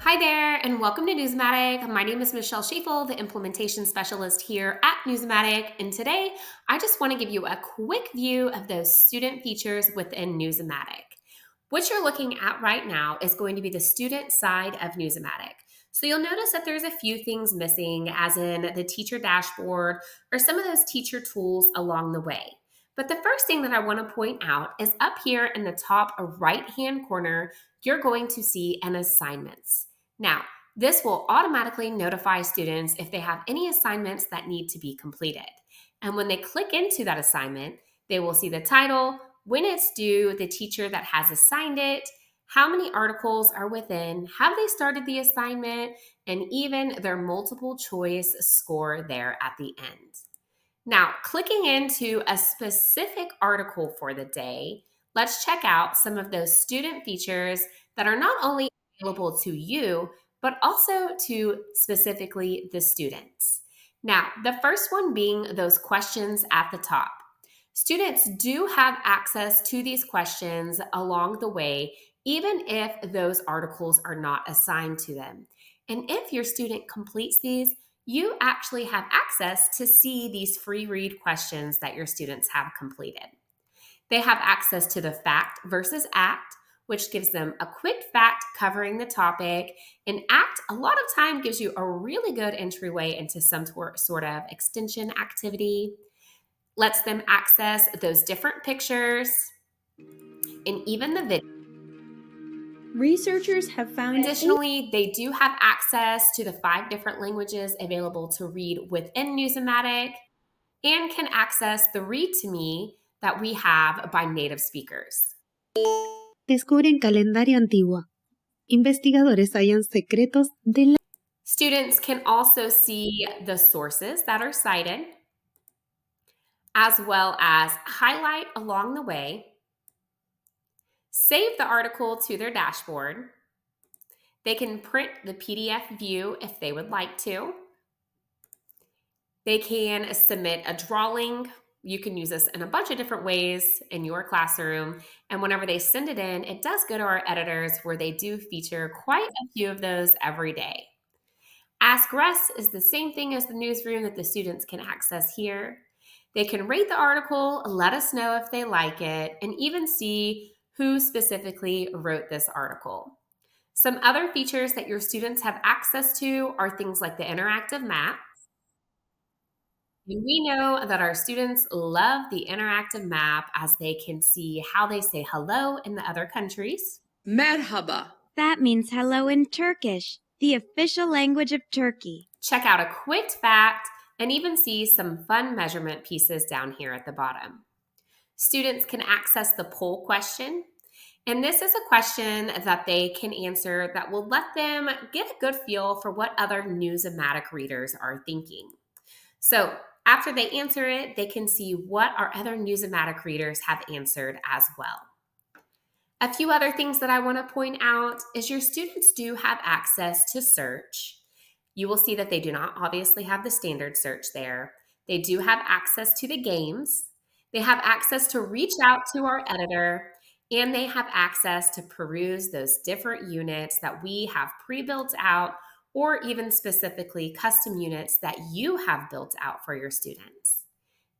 Hi there, and welcome to News-O-Matic. My name is Michelle Schaefel, the implementation specialist here at News-O-Matic, and today I just want to give you a quick view of those student features within News-O-Matic. What you're looking at right now is going to be the student side of News-O-Matic. So you'll notice that there's a few things missing, as in the teacher dashboard or some of those teacher tools along the way. But the first thing that I want to point out is up here in the top right-hand corner, you're going to see an assignments. Now, this will automatically notify students if they have any assignments that need to be completed. And when they click into that assignment, they will see the title, when it's due, the teacher that has assigned it, how many articles are within, have they started the assignment, and even their multiple choice score there at the end. Now, clicking into a specific article for the day, let's check out some of those student features that are not only available to you, but also to specifically the students. Now, the first one being those questions at the top. Students do have access to these questions along the way, even if those articles are not assigned to them. And if your student completes these, you actually have access to see these free read questions that your students have completed. They have access to the fact versus act, which gives them a quick fact covering the topic. And act, a lot of time, gives you a really good entryway into some sort of extension activity, lets them access those different pictures and even the video. Researchers have found Additionally, they do have access to the 5 different languages available to read within News-O-Matic and can access the Read to Me that we have by native speakers. descubren calendario antiguo. Investigadores hallan secretos de la... Students can also see the sources that are cited, as well as highlight along the way, save the article to their dashboard. They can print the PDF view if they would like to. They can submit a drawing. You can use this in a bunch of different ways in your classroom. And whenever they send it in, it does go to our editors where they do feature quite a few of those every day. Ask Russ is the same thing as the newsroom that the students can access here. They can rate the article, let us know if they like it, and even see who specifically wrote this article. Some other features that your students have access to are things like the interactive map. And we know that our students love the interactive map as they can see how they say hello in the other countries. Merhaba. That means hello in Turkish, the official language of Turkey. Check out a quick fact and even see some fun measurement pieces down here at the bottom. Students can access the poll question. And this is a question that they can answer that will let them get a good feel for what other News-O-Matic readers are thinking. So after they answer it, they can see what our other News-O-Matic readers have answered as well. A few other things that I want to point out is your students do have access to search. You will see that they do not obviously have the standard search there. They do have access to the games. They have access to reach out to our editor, and they have access to peruse those different units that we have pre-built out, or even specifically custom units that you have built out for your students.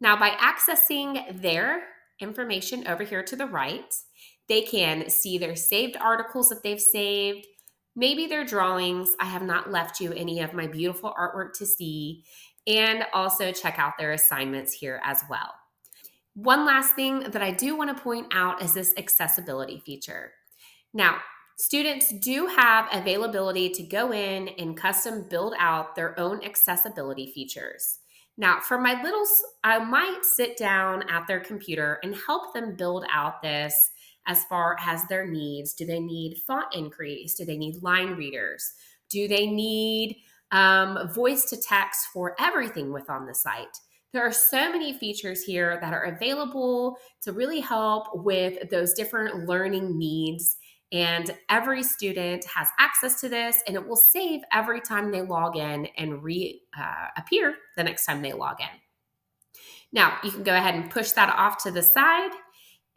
Now, by accessing their information over here to the right, they can see their saved articles that they've saved, maybe their drawings. I have not left you any of my beautiful artwork to see, and also check out their assignments here as well. One last thing that I do want to point out is this accessibility feature. Now, students do have availability to go in and custom build out their own accessibility features. Now, for my littles, I might sit down at their computer and help them build out this as far as their needs. Do they need font increase? Do they need line readers? Do they need voice to text for everything within the site? There are so many features here that are available to really help with those different learning needs. And every student has access to this, and it will save every time they log in and reappear the next time they log in. Now, you can go ahead and push that off to the side.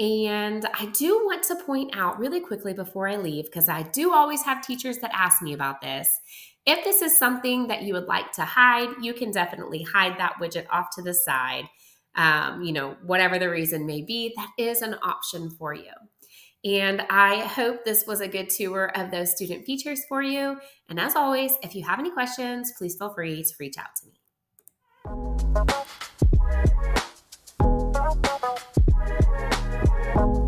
And I do want to point out really quickly before I leave, because I do always have teachers that ask me about this. If this is something that you would like to hide, you can definitely hide that widget off to the side. Whatever the reason may be, that is an option for you. And I hope this was a good tour of those student features for you. And as always, if you have any questions, please feel free to reach out to me.